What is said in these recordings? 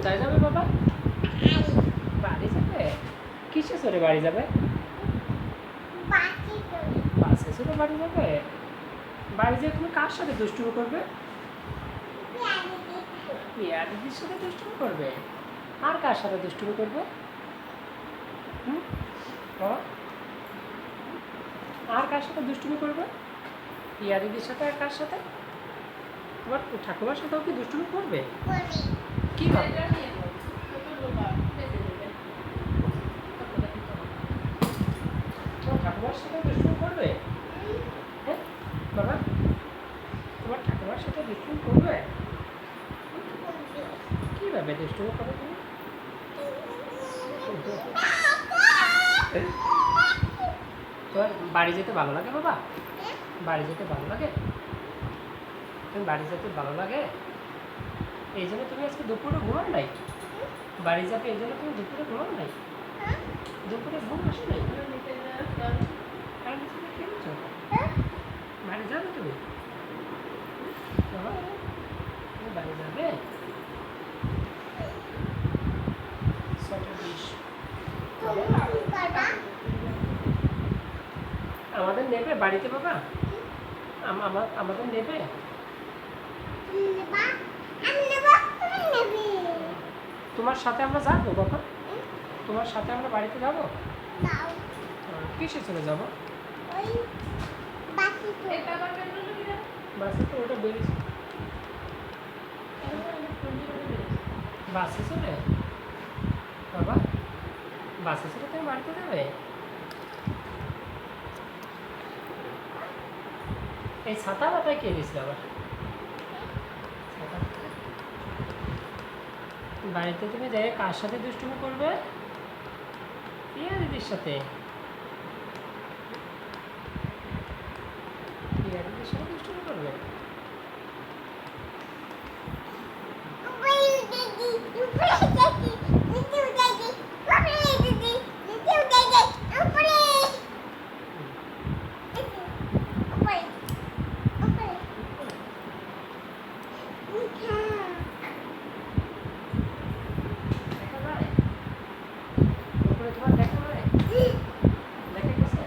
কোথায় যাবে বাবা? বাড়ি যাবে? কিসে চড়ে বাড়ি যাবে? বাসে চড়ে বাড়ি যাবে? বাড়ি যেয়ে তুমি কার সাথে দুষ্টুমি করবে? পিয়া দিদির সাথে দুষ্টুমি করবে? আর কার সাথে দুষ্টুমি করবে? বাবা, আর কার সাথে দুষ্টুমি করবে? পিয়া দিদির সাথে আর কার সাথে? তোমার ঠাকুমার সাথেও কি দুষ্টুমি করবে? কি ভাবে? তোমার ঠাকুমার সাথে দুষ্টুমি করবে? হ্যাঁ বাবা, তোমার ঠাকুমার সাথে দুষ্টুমি করবে? কীভাবে দুষ্টুমি করবে তুমি? তোমার বাড়ি যেতে ভালো লাগে বাবা? বাড়ি যেতে ভালো লাগে? তুমি বাড়ি যেতে ভালো লাগে? এই জন্য তুমি আজকে দুপুরে ঘুমাও নাই? বাড়ি যাবে এই জন্য তুমি দুপুরে ঘুমাও নাই? দুপুরে ঘুম আসে নাই? বাড়ি যাবে তুমি? বাবা, তুমি বাড়ি যাবে? 6:20 আমাদের নেবে বাড়িতে বাবা? আমাদের নেবে? তোমার সাথে আমরা যাবো বাবা? তোমার সাথে আমরা বাড়িতে যাবো? কিসে চলে যাবো? বাসে তো ওটা বেরিয়েছে। বাসে চলে বাবা? বাসে চলে তুমি বাড়িতে যাবে? এই ছাতা মাথায় কে দিয়েছিল আবার? বাড়িতে তুমি যাই কার সাথে দুষ্টুমি করবে? পিয়া দিদির সাথে? পিয়া দিদির সাথে দুষ্টুমি করবে? দেখা যায়? উপরে তোমার দেখা যায়? দেখা গেছে?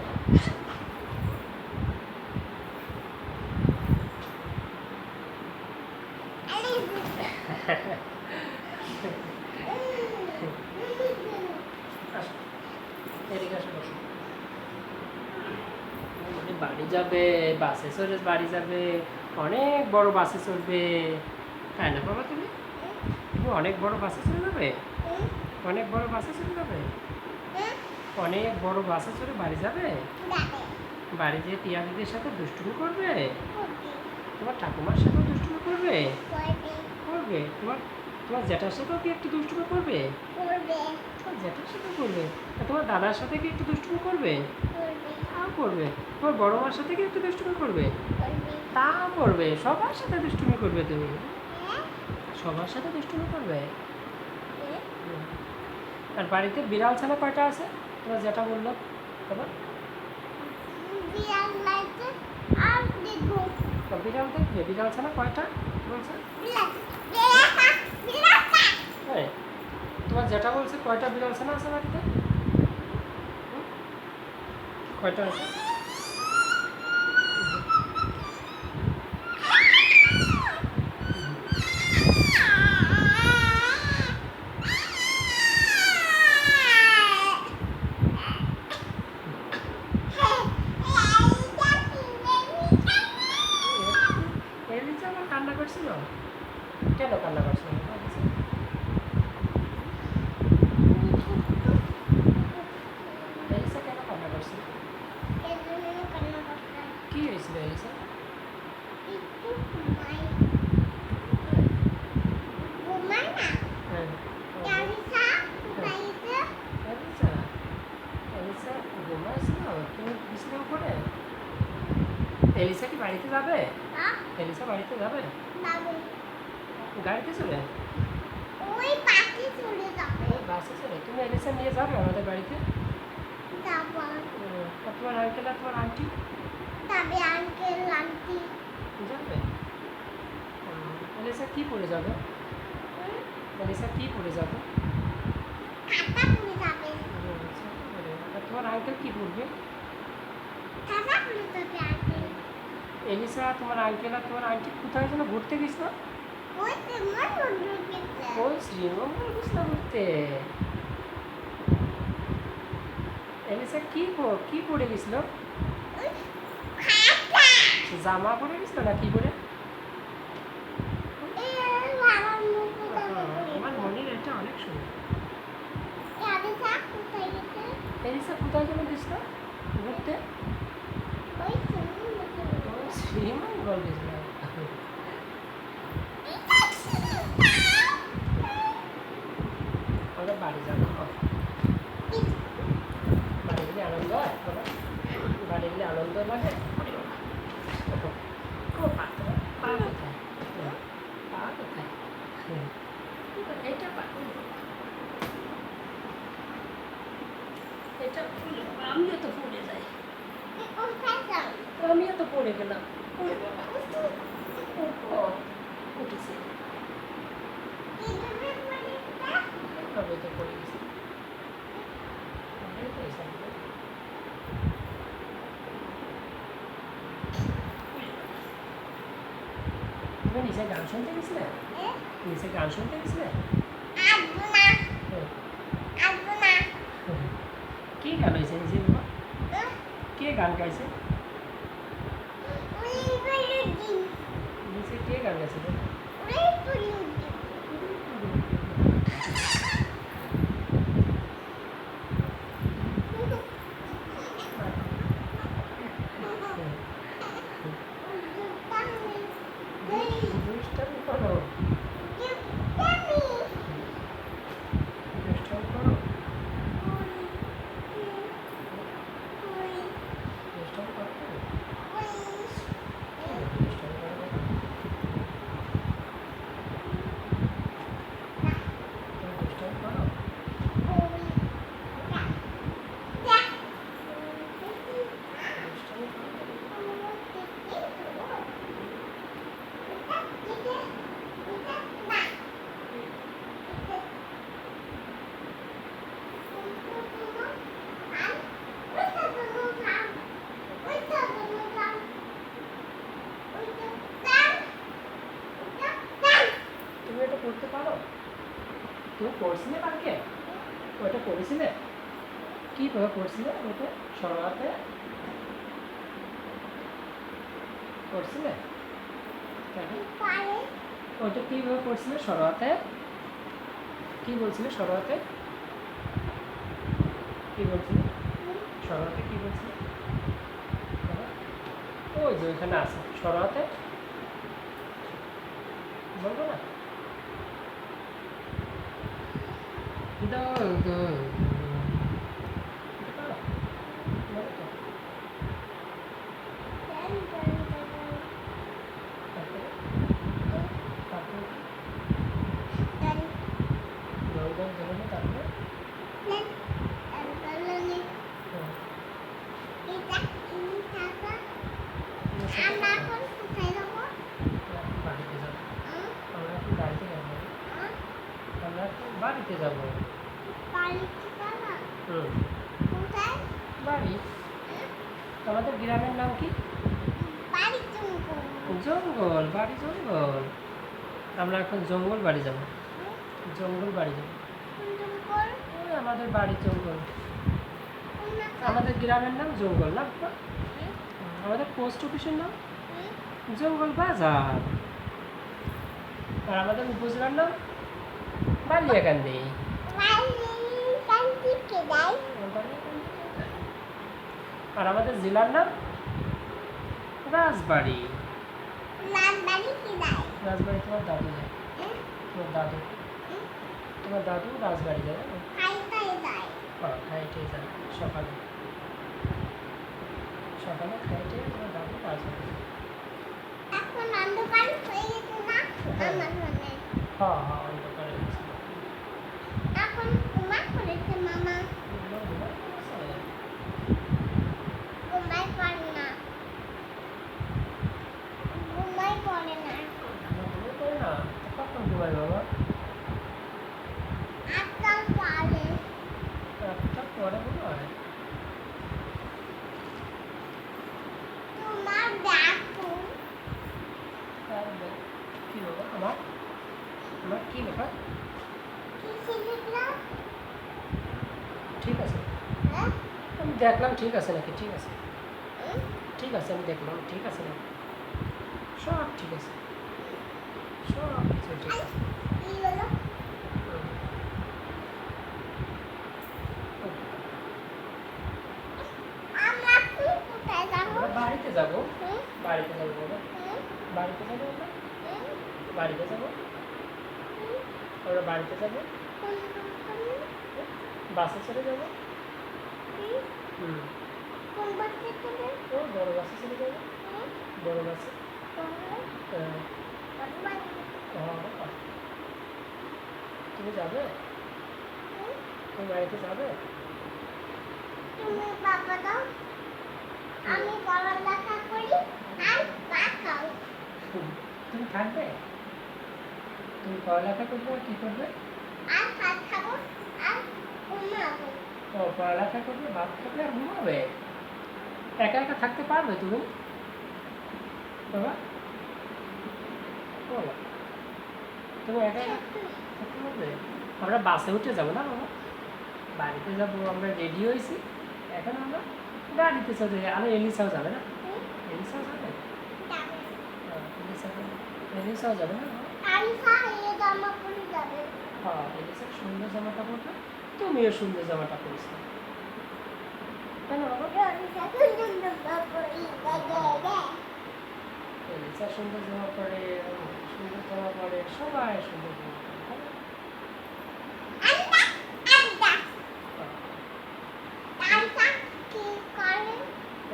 এদিকে আসো, বসো। বাড়ি যাবে, বাসে চড়ে বাড়ি যাবে, অনেক বড় বাসে চড়বে, তাই না বাবা? তুমি তুমি অনেক বড় বাসে চলে যাবে? অনেক বড় বাসে চলে যাবে? অনেক বড় বাসে চড়ে বাড়ি যাবে? বাড়ি যেয়ে টিয়া দিদির সাথে দুষ্টুমি করবে? তোমার ঠাকুমার সাথেও দুষ্টুমি করবে? করবে। তোমার তোমার জ্যাঠার সাথেও কি একটু দুষ্টুমি করবে? তোমার জ্যাঠার সাথে করবে? আর তোমার দাদার সাথে কি একটু দুষ্টুমি করবে? তাও করবে। তোমার বড় মার সাথে কি একটু দুষ্টুমি করবে? তাও করবে। সবার সাথে দুষ্টুমি করবে তুমি? সবার সাথে দুষ্টুমি করবে? আর বাড়িতে বিড়াল ছানা কয়টা আছে? তোমার যেটা বললো বাবা? বিড়াল দেখবে? বিড়াল ছানা কয়টা বলছে? হ্যাঁ, তোমার যেটা বলছে কয়টা বিড়াল ছানা আছে বাড়িতে? কয়টা আছে? এলিজা আমার কান্না করছিল? কেন কান্না করছিল? এলিসা কেন কান্না করছিল? কি হয়েছিল এলিসা? হ্যাঁ, এলিসা ঘুমাইছিল? তুমি বিছানার উপরে? এলিসা কি বাড়িতে যাবে? এলিসা বাড়িতে যাবে? গাড়িতে চলে? বাসে চলে? তুমি এলিসা নিয়ে যাবে আমাদের বাড়িতে? আর তোমার আঙ্কেল আর তোমার আন্টি যাবে? এলিসা কি পরে যাবে? এলিসা কি পরে যাবো? খাতা পড়ে যাবে। তোমার আঙ্কেল কি পরবে? খাতা পড়ে যাবে আগে। এলিসা তোমার আঙ্কেল আর তোমার আন্টি কোথায় যেন ঘুরতে গেছিল? ওই তো মন বন্ধু গেছে। ওই শ্রীমঙ্গল গেছিল ঘুরতে। এলিসা কি পরে গেছিল? ওই খাতা। জামা পরে গেছিল না কি পরে? এই বাবা মুখে যাবে আমার মনের এটা অনেক সুন্দর। আগে থাক কোথায় গেছে? এলিসা কোথায় যেন গেছিল ঘুরতে? ওই শুনুন মুখে। ওই শ্রীমঙ্গল গেছিল। আমরা বাড়ি যাবো। বাড়ি গেলে আনন্দ হয় বাবা? বাড়ি গেলে আনন্দ লাগে? ও পা কোথায়? পা কোথায়? এটা পা। এটা আমিও তো পড়ে যাই। কোথায় যাও? আমিও তো পড়ে গেলাম। ওরে বাবা। ও, উঠেছে। কিভাবে পড়েছে? কবে তো পড়ে গেছে। অনেক পয়সা দিল। তুমি নিচে গান শুনতে গেছিলে? নিচে গান শুনতে গেছিলে? আসবো না, হুম। আসবো না। কে গান হয়েছে নিচে বাবা? কে গান গাইছে? ওই বলুন, নিচে কে গান গাইছে? ওই বলুন। দুষ্টামি করো। দুষ্টামি করো। দুষ্টামি করো। দুষ্টামি করো। তুমি দুষ্টামি করো। দুষ্টামি করো। তুমি এটা করতে পারো? তুমি পড়ছিলে কালকে? ওটা পড়েছিলে? কীভাবে পড়ছিলে ওটা? সরোয়াতে পড়ছিলে? কেন? ওইটা কীভাবে পড়ছিলে সরোয়াতে? কি বলছিলে সরোয়াতে? কি বলছিলে সরোয়াতে? কি বলছিলে? বাবা? ওই যে ওইখানে আছে সরোয়াতে। বলবো না? দোল দোল এটা পারো? বলো তো। তারপরে? তারপরে কি? দোল দোল দোল তারপরে? হুম। আমরা এখন কোথায় যাবো? বাড়িতে যাবো। আমরা এখন বাড়িতে যাবো। আমরা এখন বাড়িতে যাবো। বাড়িতে যাবো? হুম। কোথায়? বাড়ি। আমাদের গ্রামের নাম কি? বাড়ি জঙ্গল। জঙ্গল। বাড়ি জঙ্গল। আমরা এখন জঙ্গল বাড়ি যাবো। জঙ্গল বাড়ি যাবো। কোন জঙ্গল? ওই আমাদের বাড়ি জঙ্গল। কোন এলাকা? আমাদের গ্রামের নাম জঙ্গল না? আমাদের পোস্ট অফিসের নাম জঙ্গল বাজার। আর আমাদের উপজেলার নাম বালিয়াকান্দি। কান্তিকে দেয়। আর আমাদের জেলার নাম রাজবাড়ি। রাজবাড়ি কি দেয়? রাজবাড়ি তোমার দাদু যায়। তোমার দাদু রাজবাড়ি যায় না? খাইটাই দেয়। খাইটে যায় সকালে। সকালে খাইটে তোমার দাদু রাজবাড়ি যায়। এখন অন্ধকার হয়ে গেছে না? হ্যাঁ। আমার মনে। হ্যাঁ হ্যাঁ অন্ধকারে গেছে। এখন ঘুমা করেছে মামা। ঘুমাই পড়ে না। ঘুমাই পড়ে না। ঘুমাই পড়ে না? কখন ঘুমাই বাবা? আমার আমার কি ব্যাপার? ঠিক আছে, আমি দেখলাম ঠিক আছে নাকি, ঠিক আছে, ঠিক আছে, আমি দেখলাম ঠিক আছে নাকি, সব ঠিক আছে, সব কিছু ঠিক আছে। আমরা বাড়িতে যাবো, বাড়িতে যাবো বাবা, বাড়িতে যাবো আমরা, বাড়িতে যাবো, আমরা বাড়িতে যাবো, বাসে চলে যাবো। হুম, ও বড় বাসে চলে যাবো, বড় বাসে। তুমি যাবে, তুমি বাড়িতে যাবে? আমি পড়ালেখা করি আর ভাত খাও। তুমি থাকবে, তুমি পড়ালেখা করবে আর কি করবে? আর ভাত খাবো আর ঘুমাবো। ও পড়ালেখা করবে, ভাত খাবে আর ঘুমাবে। একা একা থাকতে পারবে তুমি বাবা? বলো, তুমি একা একা থাকতে পারবে? আমরা বাসে উঠে যাবো না বাবা, বাড়িতে যাবো, আমরা রেডি হয়েছি, এখন আমরা গাড়িতে চলে যাই। আর এলিসাও যাবে না? এলিসাও যাবে? এলিসাও যাবে না বাবা? হ্যাঁ, এলিসার সুন্দর জামাটা পরবে, তুমিও সুন্দর জামাটা পরিস, কেন বাবা? এলিসা সুন্দর জামা পরে, সুন্দর জামা পরে, সবাই সুন্দর জামা পরে, তাই না?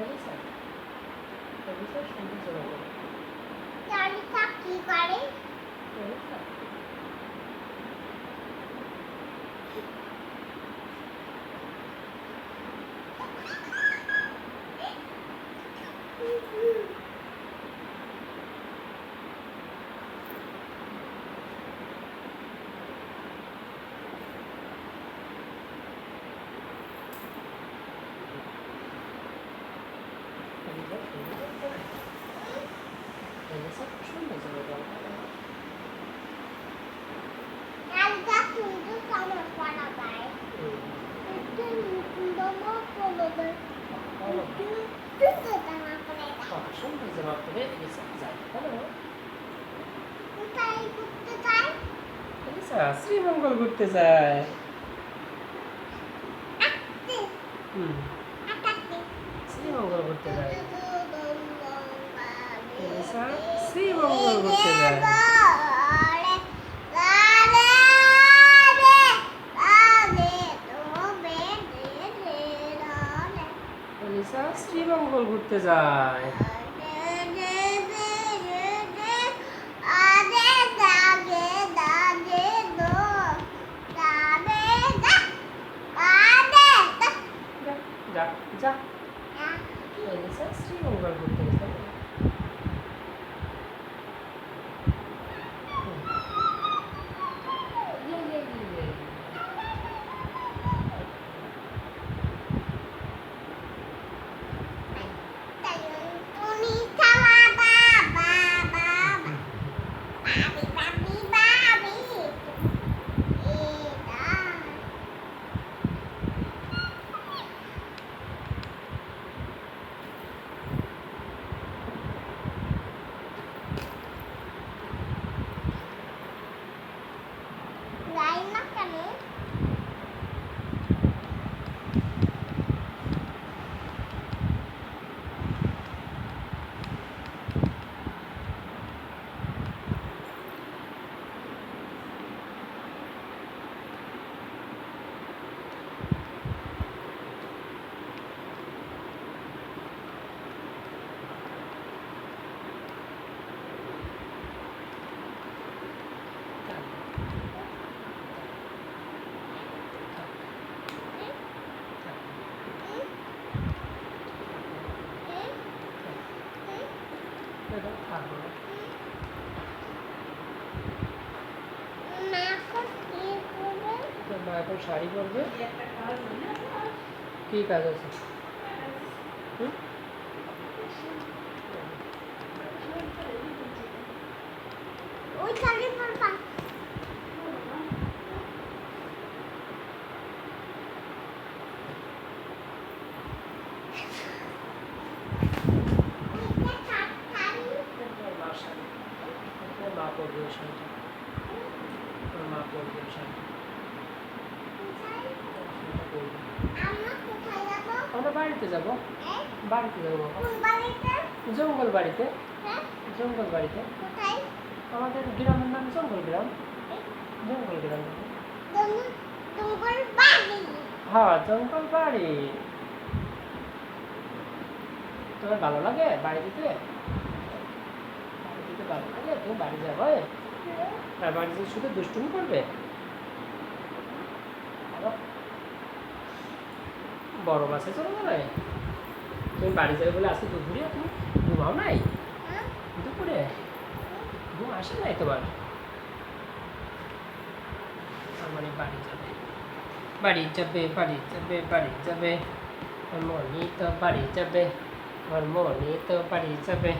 এলিসা, এলিসা সুন্দর জামা পরে, এলিসা। এলিসা সুন্দর জামা পরে, এলিসা সুন্দর জামা পরে, তাই না? ভালো, সুন্দর জামা পরে এলিসা যায়, তাই না? এলিসা শ্রীমঙ্গল ঘুরতে যায়। হুম, শ্রীমঙ্গল ঘুরতে যায়, এলিসা শ্রীমঙ্গল ঘুরতে যায়। এলিসা শ্রীমঙ্গল ঘুরতে যায়। যা, যা, যা, এলিসা শ্রীমঙ্গল ঘুরতে গেছে। থাকবো না। তোর মা এখন শাড়ি পরবে, কি কাজ আছে? হুম? ওই খালি পড়বা এটা কাটারি তোর মার শাড়ি তোর মা পরবে ওই শাড়িটা তোর মা পরবে ওই শাড়িটা কোথায় শাড়িটা পরবে। আমরা কোথায় যাবো আমরা বাড়িতে যাব এই বাড়িতে যাবো বাবা কোন বাড়িতে জঙ্গল বাড়িতে হ্যাঁ জঙ্গল বাড়িতে কোথায় আমাদের গ্রামের নাম জঙ্গল গ্রাম জঙ্গল গ্রাম তোমার বাড়ি হ্যাঁ জঙ্গল বাড়ি তোমার ভালো লাগে বাড়ি দিতে বাড়ি দিতে ভালো লাগে তুমি বাড়ি যাবে আর বাড়ি যেয়ে শুধু দুষ্টুমি করবে ভালো। বড় বাসে চলে যাবে তুমি বাড়ি যাবে বলে আজকে দুপুরে তুমি ঘুমাও নাই হ্যাঁ দুপুরে ঘুম আসে নাই তোমার আমার বাড়ি যাবে বাড়ি যাবে বাড়ি যাবে বাড়ি যাবে আমার মনি তো বাড়ি যাবে আমার মনি তো বাড়ি যাবে